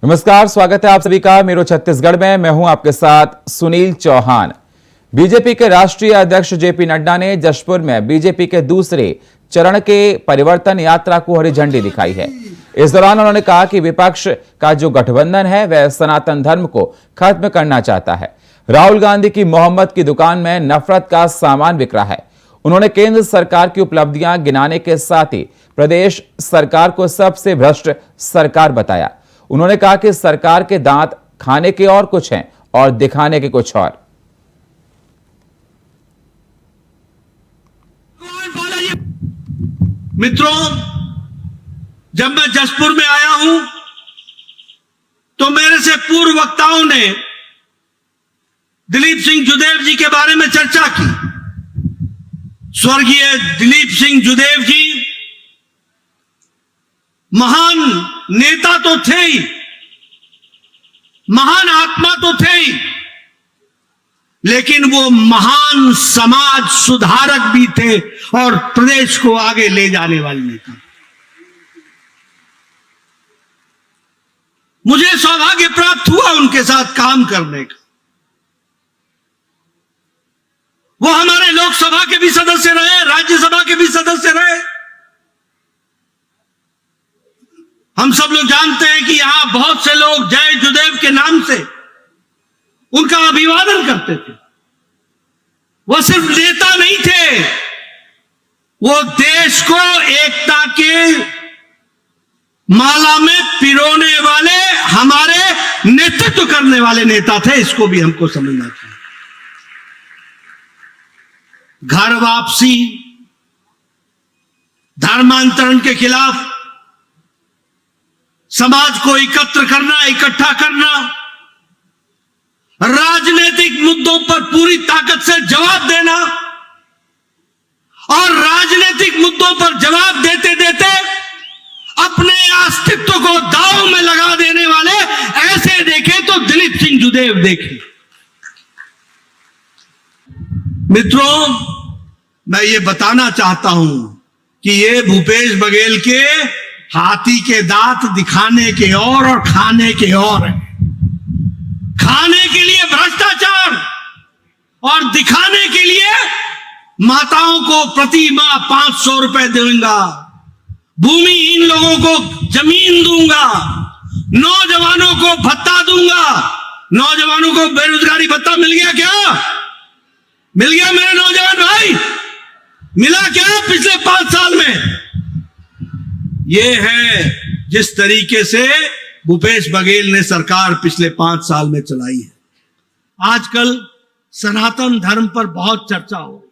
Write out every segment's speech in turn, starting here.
नमस्कार, स्वागत है आप सभी का मेरो छत्तीसगढ़ में। मैं हूं आपके साथ सुनील चौहान। बीजेपी के राष्ट्रीय अध्यक्ष जेपी नड्डा ने जशपुर में बीजेपी के दूसरे चरण के परिवर्तन यात्रा को हरी झंडी दिखाई है। इस दौरान उन्होंने कहा कि विपक्ष का जो गठबंधन है वह सनातन धर्म को खत्म करना चाहता है। राहुल गांधी की मोहम्मद की दुकान में नफरत का सामान बिक रहा है। उन्होंने केंद्र सरकार की उपलब्धियां गिनाने के साथ ही प्रदेश सरकार को सबसे भ्रष्ट सरकार बताया। उन्होंने कहा कि सरकार के दांत खाने के और कुछ हैं और दिखाने के कुछ और। मित्रों, जब मैं जशपुर में आया हूं तो मेरे से पूर्व वक्ताओं ने दिलीप सिंह जुदेव जी के बारे में चर्चा की। स्वर्गीय दिलीप सिंह जुदेव जी महान नेता तो थे ही, महान आत्मा तो थे ही, लेकिन वो महान समाज सुधारक भी थे और प्रदेश को आगे ले जाने वाले नेता। मुझे सौभाग्य प्राप्त हुआ उनके साथ काम करने का। वो हमारे लोकसभा के भी सदस्य रहे, राज्यसभा के भी सदस्य रहे। हम सब लोग जानते हैं कि यहां बहुत से लोग जय जुदेव के नाम से उनका अभिवादन करते थे। वो सिर्फ नेता नहीं थे, वो देश को एकता के माला में पिरोने वाले, हमारे नेतृत्व करने वाले नेता थे। इसको भी हमको समझना चाहिए। घर वापसी, धर्मांतरण के खिलाफ, समाज को एकत्र करना, इकट्ठा करना, राजनीतिक मुद्दों पर पूरी ताकत से जवाब देना और राजनीतिक मुद्दों पर जवाब देते देते अपने अस्तित्व को दांव में लगा देने वाले ऐसे देखे तो दिलीप सिंह जुदेव देखे। मित्रों, मैं ये बताना चाहता हूं कि ये भूपेश बघेल के हाथी के दांत दिखाने के और खाने के और है। खाने के लिए भ्रष्टाचार और दिखाने के लिए माताओं को प्रति माह 500 रुपए दूंगा, भूमिहीन लोगों को जमीन दूंगा, नौजवानों को भत्ता दूंगा। नौजवानों को बेरोजगारी भत्ता मिल गया क्या? मिल गया मेरे नौजवान भाई? मिला क्या पिछले 5 साल में? ये है जिस तरीके से भूपेश बघेल ने सरकार पिछले 5 साल में चलाई है। आजकल सनातन धर्म पर बहुत चर्चा हो रही,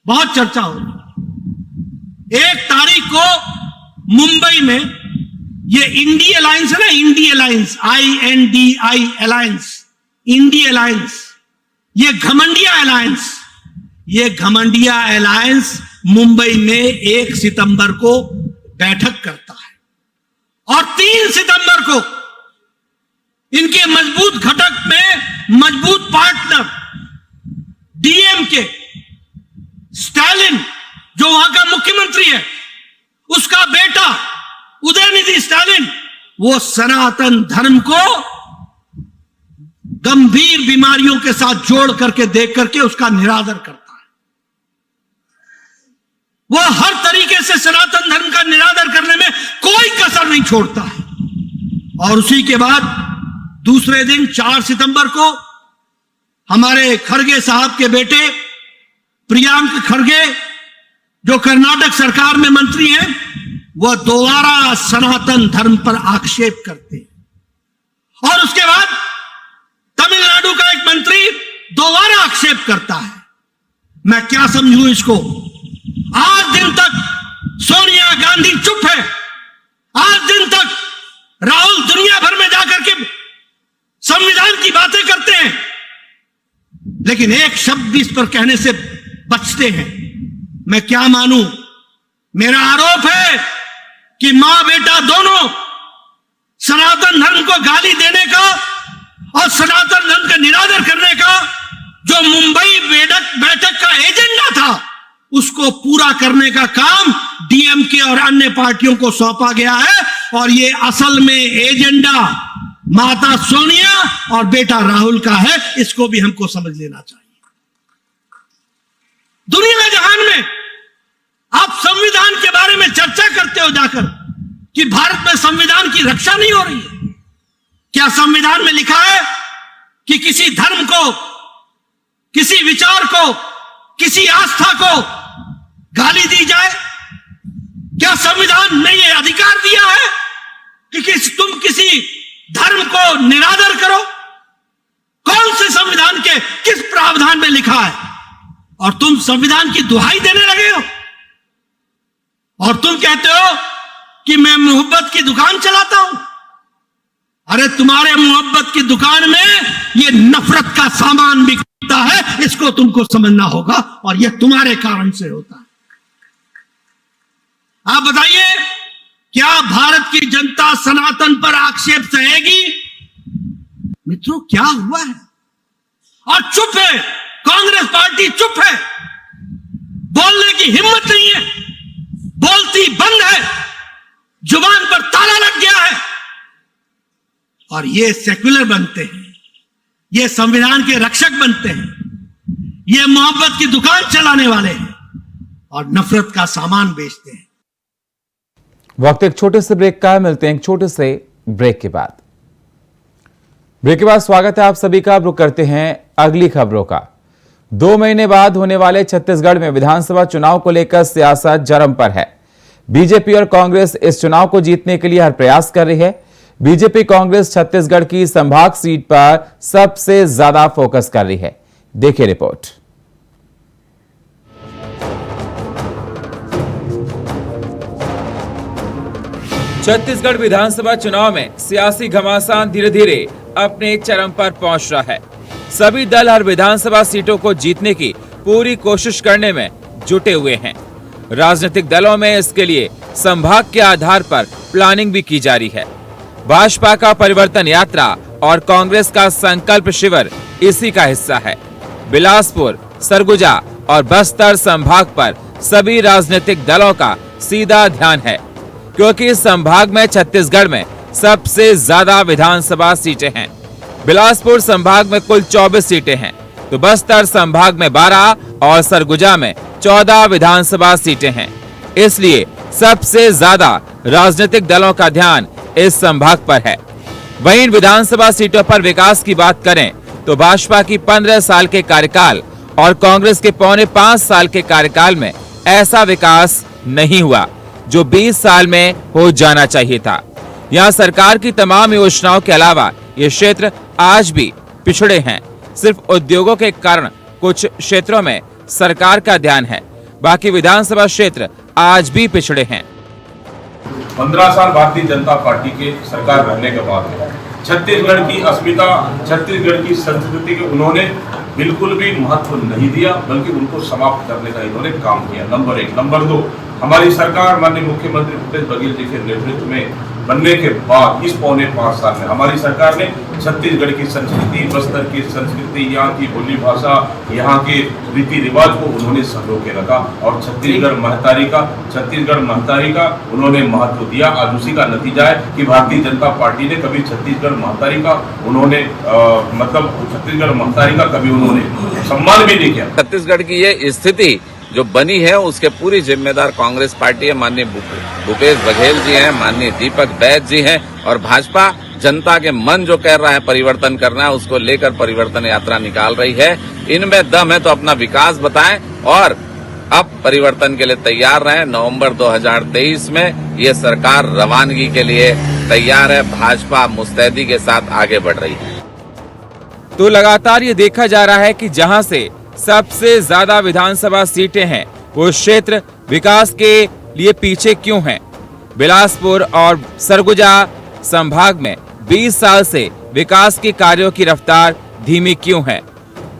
बहुत चर्चा हो रही। 1 तारीख को मुंबई में ये इंडी अलायंस है ना, INDI alliance, INDI alliance, INDI alliance, ये घमंडिया अलायंस, ये घमंडिया अलायंस मुंबई में 1 सितंबर को बैठक करता है और 3 सितंबर को इनके मजबूत घटक में मजबूत पार्टनर DMK स्टालिन, जो वहां का मुख्यमंत्री है, उसका बेटा उदयनिधि स्टालिन, वो सनातन धर्म को गंभीर बीमारियों के साथ जोड़ करके देख करके उसका निरादर करता है। वो हर तरीके से सनातन धर्म का निरादर करने में कोई कसर नहीं छोड़ता है। और उसी के बाद दूसरे दिन 4 सितंबर को हमारे खड़गे साहब के बेटे प्रियांक खड़गे, जो कर्नाटक सरकार में मंत्री हैं, वह दोबारा सनातन धर्म पर आक्षेप करते हैं। और उसके बाद तमिलनाडु का एक मंत्री दोबारा आक्षेप करता है। मैं क्या समझूं इसको? आज दिन तक सोनिया गांधी चुप है। आज दिन तक राहुल दुनिया भर में जाकर के संविधान की बातें करते हैं, लेकिन एक शब्द भी इस पर कहने से बचते हैं। मैं क्या मानूं? मेरा आरोप है कि मां बेटा दोनों सनातन धर्म को गाली देने का और सनातन धर्म का निरादर करने का जो मुंबई बैठक का एजेंडा था, उसको पूरा करने का काम DMK और अन्य पार्टियों को सौंपा गया है। और ये असल में एजेंडा माता सोनिया और बेटा राहुल का है। इसको भी हमको समझ लेना चाहिए। दुनिया जहान में आप संविधान के बारे में चर्चा करते हो जाकर कि भारत में संविधान की रक्षा नहीं हो रही है। क्या संविधान में लिखा है कि किसी धर्म को, किसी विचार को, किसी आस्था को गाली दी जाए? क्या संविधान ने यह अधिकार दिया है कि तुम किसी धर्म को निरादर करो? कौन से संविधान के किस प्रावधान में लिखा है? और तुम संविधान की दुहाई देने लगे हो और तुम कहते हो कि मैं मोहब्बत की दुकान चलाता हूं। अरे तुम्हारे मोहब्बत की दुकान में ये नफरत का सामान बिकता है। इसको तुमको समझना होगा और यह तुम्हारे कारण से होता है। आप बताइए, क्या भारत की जनता सनातन पर आक्षेप सहेगी? मित्रों, क्या हुआ है? और चुप है, कांग्रेस पार्टी चुप है, बोलने की हिम्मत नहीं है, बोलती बंद है, जुबान पर ताला लग गया है। और ये सेक्युलर बनते हैं, ये संविधान के रक्षक बनते हैं, ये मोहब्बत की दुकान चलाने वाले हैं और नफरत का सामान बेचते हैं। वक्त एक छोटे से ब्रेक का है, मिलते हैं एक छोटे से ब्रेक के बाद। ब्रेक के बाद स्वागत है आप सभी का। अब रुक करते हैं अगली खबरों का। 2 महीने बाद होने वाले छत्तीसगढ़ में विधानसभा चुनाव को लेकर सियासत जरम पर है। बीजेपी और कांग्रेस इस चुनाव को जीतने के लिए हर प्रयास कर रही है। बीजेपी कांग्रेस छत्तीसगढ़ की संभाग सीट पर सबसे ज्यादा फोकस कर रही है। देखिए रिपोर्ट। छत्तीसगढ़ विधानसभा चुनाव में सियासी घमासान धीरे धीरे अपने चरम पर पहुंच रहा है। सभी दल हर विधानसभा सीटों को जीतने की पूरी कोशिश करने में जुटे हुए हैं। राजनीतिक दलों में इसके लिए संभाग के आधार पर प्लानिंग भी की जा रही है। भाजपा का परिवर्तन यात्रा और कांग्रेस का संकल्प शिविर इसी का हिस्सा है। बिलासपुर, सरगुजा और बस्तर संभाग पर सभी राजनीतिक दलों का सीधा ध्यान है, क्योंकि इस संभाग में छत्तीसगढ़ में सबसे ज्यादा विधानसभा सीटें हैं। बिलासपुर संभाग में कुल 24 सीटें हैं, तो बस्तर संभाग में 12 और सरगुजा में 14 विधानसभा सीटें हैं। इसलिए सबसे ज्यादा राजनीतिक दलों का ध्यान इस संभाग पर है। वहीं इन विधानसभा सीटों पर विकास की बात करें तो भाजपा की 15 साल के कार्यकाल और कांग्रेस के 4.5 साल के कार्यकाल में ऐसा विकास नहीं हुआ जो 20 साल में हो जाना चाहिए था। यहाँ सरकार की तमाम योजनाओं के अलावा ये क्षेत्र आज भी पिछड़े हैं। सिर्फ उद्योगों के कारण कुछ क्षेत्रों में सरकार का ध्यान है, बाकी विधानसभा क्षेत्र आज भी पिछड़े हैं। 15 साल भारतीय जनता पार्टी के सरकार रहने के बाद छत्तीसगढ़ की अस्मिता, छत्तीसगढ़ की संस्कृति के उन्होंने बिल्कुल भी महत्व नहीं दिया, बल्कि उनको समाप्त करने का इन्होंने काम किया। नंबर 1। नंबर 2, हमारी सरकार माननीय मुख्यमंत्री भूपेश बघेल जी के नेतृत्व में बनने के बाद इस 4.5 साल में हमारी सरकार ने छत्तीसगढ़ की संस्कृति, बस्तर की संस्कृति, यहाँ की बोली भाषा, यहाँ के रीति रिवाज को उन्होंने संजो के रखा और छत्तीसगढ़ महतारी का उन्होंने महत्व दिया। आज उसी का नतीजा है कि भारतीय जनता पार्टी ने कभी छत्तीसगढ़ महतारी का उन्होंने छत्तीसगढ़ महतारी का कभी उन्होंने सम्मान भी नहीं किया। छत्तीसगढ़ की ये स्थिति जो बनी है उसके पूरी जिम्मेदार कांग्रेस पार्टी है, माननीय भूपेश बघेल जी हैं, माननीय दीपक बैद जी हैं और भाजपा जनता के मन जो कह रहा है परिवर्तन करना है उसको लेकर परिवर्तन यात्रा निकाल रही है। इनमें दम है तो अपना विकास बताएं और अब परिवर्तन के लिए तैयार रहें। नवंबर 2023 में ये सरकार रवानगी के लिए तैयार है। भाजपा मुस्तैदी के साथ आगे बढ़ रही है। तो लगातार ये देखा जा रहा है कि जहां से सबसे ज्यादा विधानसभा सीटें हैं वो क्षेत्र विकास के लिए पीछे क्यों हैं। बिलासपुर और सरगुजा संभाग में 20 साल से विकास के कार्यों की रफ्तार धीमी क्यों है।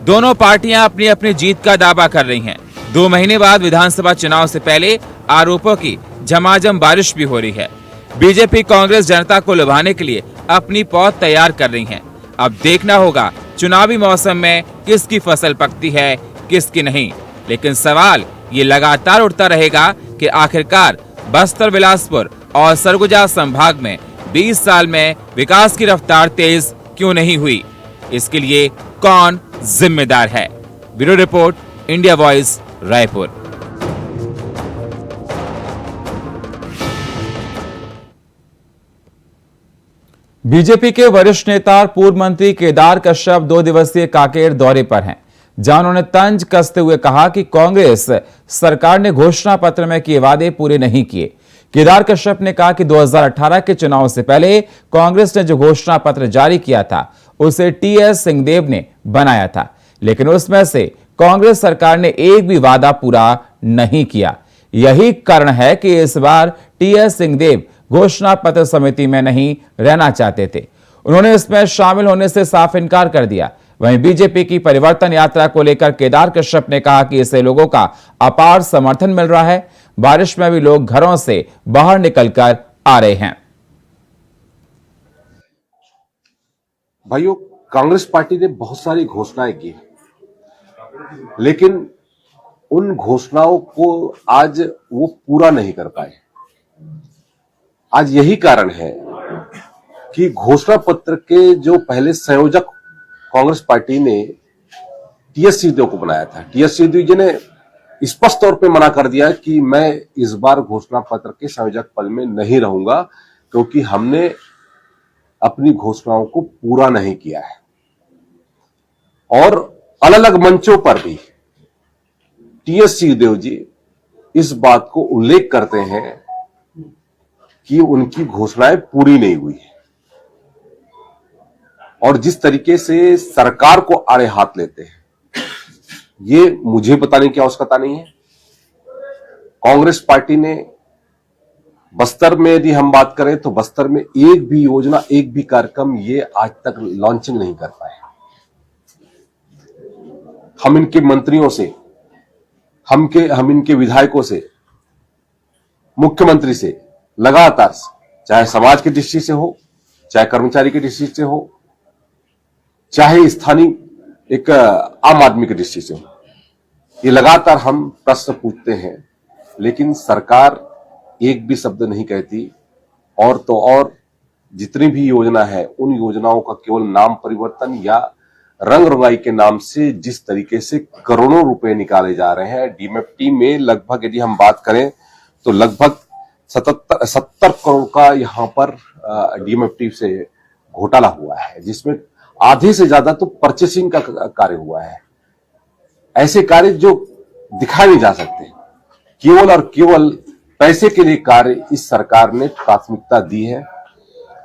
दोनों पार्टियां अपनी अपनी जीत का दावा कर रही हैं। 2 महीने बाद विधानसभा चुनाव से पहले आरोपों की झमाझम बारिश भी हो रही है। बीजेपी कांग्रेस जनता को लुभाने के लिए अपनी पौध तैयार कर रही हैं। अब देखना होगा चुनावी मौसम में किसकी फसल पकती है, किसकी नहीं। लेकिन सवाल ये लगातार उठता रहेगा कि आखिरकार बस्तर, बिलासपुर और सरगुजा संभाग में 20 साल में विकास की रफ्तार तेज क्यों नहीं हुई? इसके लिए कौन जिम्मेदार है? Bureau report, India voice, Raipur. BJP के वरिष्ठ नेता और पूर्व मंत्री केदार कश्यप 2 दिवसीय कांकेर दौरे पर हैं, जहां उन्होंने तंज कसते हुए कहा कि कांग्रेस सरकार ने घोषणा पत्र में किए वादे पूरे नहीं किए। केदार कश्यप ने कहा कि 2018 के चुनाव से पहले कांग्रेस ने जो घोषणा पत्र जारी किया था उसे टीएस सिंहदेव ने बनाया था, लेकिन उसमें से कांग्रेस सरकार ने एक भी वादा पूरा नहीं किया। यही कारण है कि इस बार टीएस सिंहदेव घोषणा पत्र समिति में नहीं रहना चाहते थे। उन्होंने इसमें शामिल होने से साफ इनकार कर दिया। वहीं बीजेपी की परिवर्तन यात्रा को लेकर केदार कश्यप ने कहा कि इससे लोगों का अपार समर्थन मिल रहा है। बारिश में भी लोग घरों से बाहर निकलकर आ रहे हैं। भाइयों, कांग्रेस पार्टी ने बहुत सारी घोषणाएं की, लेकिन उन घोषणाओं को आज वो पूरा नहीं कर पाए। आज यही कारण है कि घोषणा पत्र के जो पहले संयोजक कांग्रेस पार्टी ने टीएस सिंहदेव को बनाया था, टीएस सिंहदेव जी ने स्पष्ट तौर पे मना कर दिया कि मैं इस बार घोषणा पत्र के संयोजक पद में नहीं रहूंगा, क्योंकि हमने अपनी घोषणाओं को पूरा नहीं किया है। और अलग अलग मंचों पर भी टीएस सिंहदेव जी इस बात को उल्लेख करते हैं कि उनकी घोषणाएं पूरी नहीं हुई है। और जिस तरीके से सरकार को आड़े हाथ लेते हैं, ये मुझे बताने की आवश्यकता नहीं है। कांग्रेस पार्टी ने बस्तर में यदि हम बात करें तो बस्तर में एक भी योजना, एक भी कार्यक्रम ये आज तक लॉन्चिंग नहीं कर पाए। हम इनके मंत्रियों से, हम इनके विधायकों से, मुख्यमंत्री से लगातार, चाहे समाज की दृष्टि से हो, चाहे कर्मचारी की दृष्टि से हो, चाहे स्थानीय एक आम आदमी की दृष्टि से हो, ये लगातार हम प्रश्न पूछते हैं, लेकिन सरकार एक भी शब्द नहीं कहती। और तो और जितनी भी योजना है, उन योजनाओं का केवल नाम परिवर्तन या रंग रंगाई के नाम से जिस तरीके से करोड़ों रुपए निकाले जा रहे हैं। डीएमएफटी में लगभग यदि हम बात करें तो लगभग 70 करोड़ का यहां पर डीएमएफटी से घोटाला हुआ है, जिसमें आधे से ज्यादा तो परचेसिंग का कार्य हुआ है। ऐसे कार्य जो दिखाए नहीं जा सकते, केवल और केवल पैसे के लिए कार्य इस सरकार ने प्राथमिकता दी है,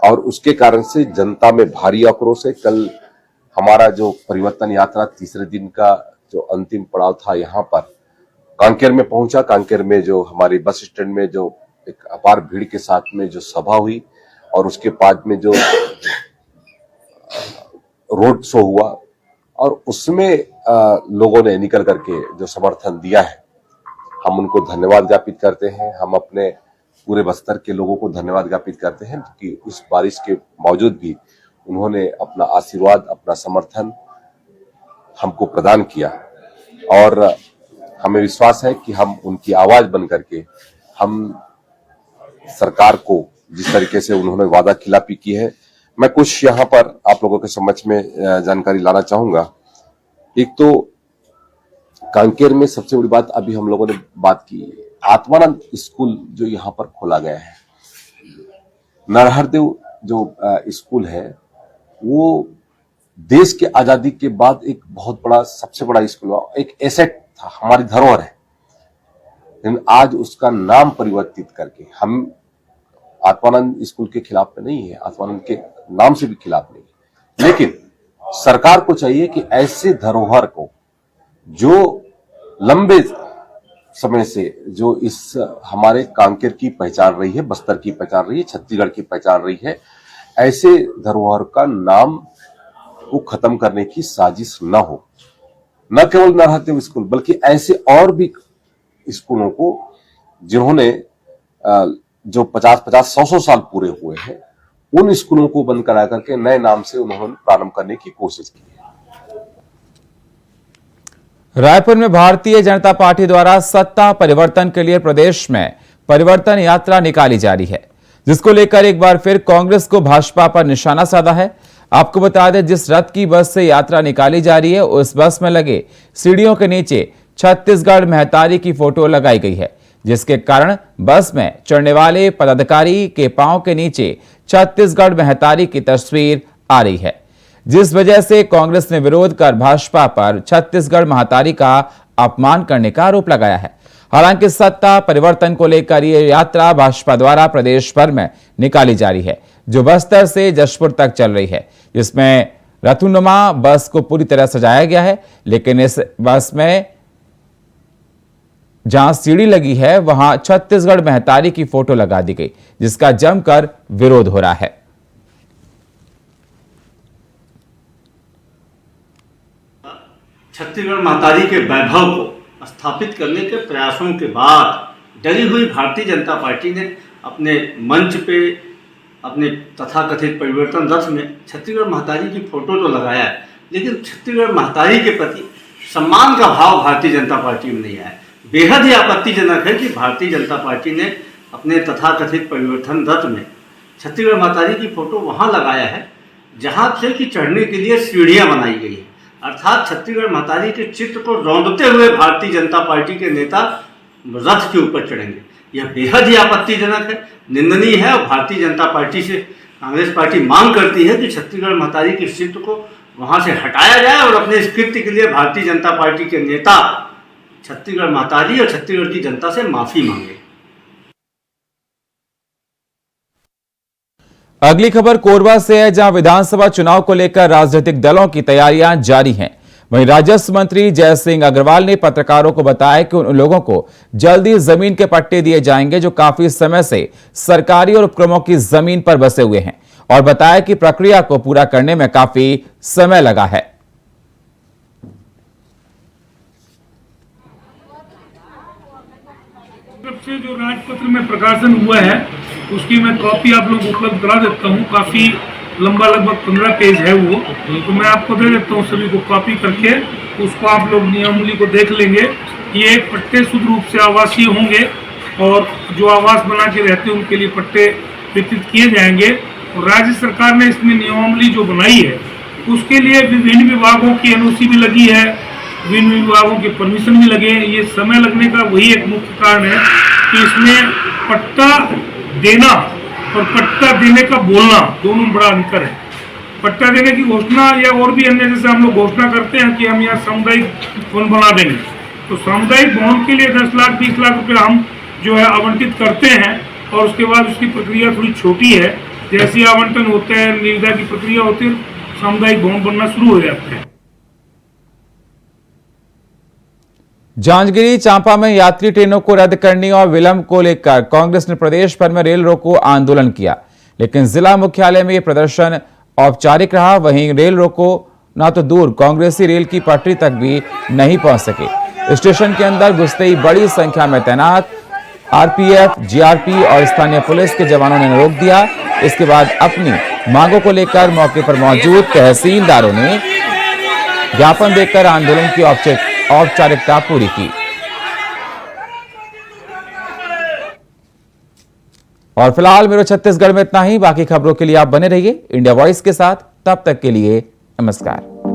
और उसके कारण से जनता में भारी आक्रोश है। कल हमारा जो परिवर्तन यात्रा तीसरे दिन का जो अंतिम पड़ाव था, यहाँ पर कांकेर में पहुंचा। कांकेर में जो हमारी बस स्टैंड में जो एक अपार भीड़ के साथ में जो सभा हुई, और उसके बाद में जो रोड शो हुआ, और उसमें लोगों ने निकल करके जो समर्थन दिया है, हम उनको धन्यवाद ज्ञापित करते हैं। हम अपने पूरे बस्तर के लोगों को धन्यवाद ज्ञापित करते हैं कि इस बारिश के बावजूद भी उन्होंने अपना आशीर्वाद, अपना समर्थन हमको प्रदान किया। और हमें विश्वास है कि हम उनकी आवाज बन करके हम सरकार को जिस तरीके से उन्होंने वादा खिलाफी की है, मैं कुछ यहाँ पर आप लोगों के समझ में जानकारी लाना चाहूंगा। एक तो कांकेर में सबसे बड़ी बात अभी हम लोगों ने बात की, आत्मानंद स्कूल जो यहाँ पर खोला गया है। नरहरदेव जो स्कूल है, वो देश के आजादी के बाद एक बहुत बड़ा, सबसे बड़ा स्कूल हुआ, एक एसेट था, हमारी धरोहर है। लेकिन आज उसका नाम परिवर्तित करके, हम आत्मानंद स्कूल के खिलाफ में नहीं है, आत्मानंद के नाम से भी खिलाफ नहीं है, लेकिन सरकार को चाहिए कि ऐसे धरोहर को जो लंबे समय से जो इस हमारे कांकेर की पहचान रही है, बस्तर की पहचान रही है, छत्तीसगढ़ की पहचान रही है, ऐसे धरोहर का नाम को खत्म करने की साजिश न हो। न केवल नरहरदेव स्कूल, बल्कि ऐसे और भी स्कूलों को जिन्होंने जो 50-100 साल पूरे हुए हैं, उन स्कूलों को बंद करा करके नए नाम से उन्होंने प्रारंभ करने की कोशिश की है। रायपुर में भारतीय जनता पार्टी द्वारा सत्ता परिवर्तन के लिए प्रदेश में परिवर्तन यात्रा निकाली जा रही है। जिसको लेकर एक बार फिर कांग्रेस को भाजपा पर निशाना साधा है। आपको बता दें, जिस रथ की बस से यात्रा निकाली जा रही है उस बस में लगे सीढ़ियों के नीचे छत्तीसगढ़ महतारी की फोटो लगाई गई है, जिसके कारण बस में चढ़ने वाले पदाधिकारी के पांव के नीचे छत्तीसगढ़ महतारी की तस्वीर आ रही है, जिस वजह से कांग्रेस ने विरोध कर भाजपा पर छत्तीसगढ़ महतारी का अपमान करने का आरोप लगाया है। हालांकि सत्ता परिवर्तन को लेकर यह यात्रा भाजपा द्वारा प्रदेश भर में निकाली जा रही है, जो बस्तर से जशपुर तक चल रही है, जिसमें रथनुमा बस को पूरी तरह सजाया गया है। लेकिन इस बस में जहां सीढ़ी लगी है वहां छत्तीसगढ़ महतारी की फोटो लगा दी गई, जिसका जमकर विरोध हो रहा है। छत्तीसगढ़ महतारी के वैभव को स्थापित करने के प्रयासों के बाद डरी हुई भारतीय जनता पार्टी ने अपने मंच पे अपने तथाकथित परिवर्तन रथ में छत्तीसगढ़ महतारी की फोटो तो लगाया है, लेकिन छत्तीसगढ़ महतारी के प्रति सम्मान का भाव भारतीय जनता पार्टी में नहीं आया। बेहद ही आपत्तिजनक है कि भारतीय जनता पार्टी ने अपने तथाकथित परिवर्तन रथ में छत्तीसगढ़ महतारी की फोटो वहाँ लगाया है जहाँ से कि चढ़ने के लिए सीढ़ियाँ बनाई गई है, अर्थात छत्तीसगढ़ महतारी के चित्र को रौंदते हुए भारतीय जनता पार्टी के नेता रथ के ऊपर चढ़ेंगे। यह बेहद ही आपत्तिजनक है, निंदनीय है। और भारतीय जनता पार्टी से कांग्रेस पार्टी मांग करती है कि छत्तीसगढ़ महतारी के चित्र को वहां से हटाया जाए और अपने इस कृत्य के लिए भारतीय जनता पार्टी के नेता छत्तीसगढ़ महतारी और छत्तीसगढ़ की जनता से माफी मांगे। अगली खबर कोरबा से है, जहां विधानसभा चुनाव को लेकर राजनीतिक दलों की तैयारियां जारी हैं। वहीं राजस्व मंत्री जय सिंह अग्रवाल ने पत्रकारों को बताया कि उन लोगों को जल्दी जमीन के पट्टे दिए जाएंगे जो काफी समय से सरकारी और उपक्रमों की जमीन पर बसे हुए हैं, और बताया कि प्रक्रिया को पूरा करने में काफी समय लगा है। से जो राजपत्र में प्रकाशन हुआ है उसकी मैं कॉपी आप लोग उपलब्ध करा देता हूँ। काफ़ी लंबा, लगभग 15 पेज है वो, तो मैं आपको दे देता हूँ सभी को कॉपी करके। उसको आप लोग नियमावली को देख लेंगे। ये पट्टे शुद्ध रूप से आवासीय होंगे और जो आवास बना के रहते हैं उनके लिए पट्टे वितरित किए जाएंगे। और राज्य सरकार ने इसमें नियमावली जो बनाई है उसके लिए विभिन्न विभागों की एनओसी भी लगी है, विभिन्न विभागों के परमिशन भी लगे हैं। ये समय लगने का वही एक मुख्य कारण है कि इसमें पट्टा देना और पट्टा देने का बोलना दोनों बड़ा अंतर है। पट्टा देने की घोषणा या और भी अन्य, जैसे हम लोग घोषणा करते हैं कि हम यहाँ सामुदायिक भवन बना देंगे, तो सामुदायिक भवन के लिए 10 लाख 20 लाख रुपये हम जो है आवंटित करते हैं और उसके बाद उसकी प्रक्रिया थोड़ी छोटी है। जैसे आवंटन होते हैं, निविदा की प्रक्रिया होती है, सामुदायिक भवन बनना शुरू हो जाते हैं। जांजगीर चांपा में यात्री ट्रेनों को रद्द करने और विलंब को लेकर कांग्रेस ने प्रदेश भर में रेल रोको आंदोलन किया, लेकिन जिला मुख्यालय में यह प्रदर्शन औपचारिक रहा। वहीं रेल रोको ना तो दूर, कांग्रेसी रेल की पटरी तक भी नहीं पहुंच सके। स्टेशन के अंदर घुसते ही बड़ी संख्या में तैनात आरपीएफ, जीआरपी और स्थानीय पुलिस के जवानों ने रोक दिया। इसके बाद अपनी मांगों को लेकर मौके पर मौजूद तहसीलदारों ने ज्ञापन देकर आंदोलन की औपचारिकता पूरी की। और फिलहाल मेरे छत्तीसगढ़ में इतना ही। बाकी खबरों के लिए आप बने रहिए इंडिया वॉइस के साथ। तब तक के लिए नमस्कार।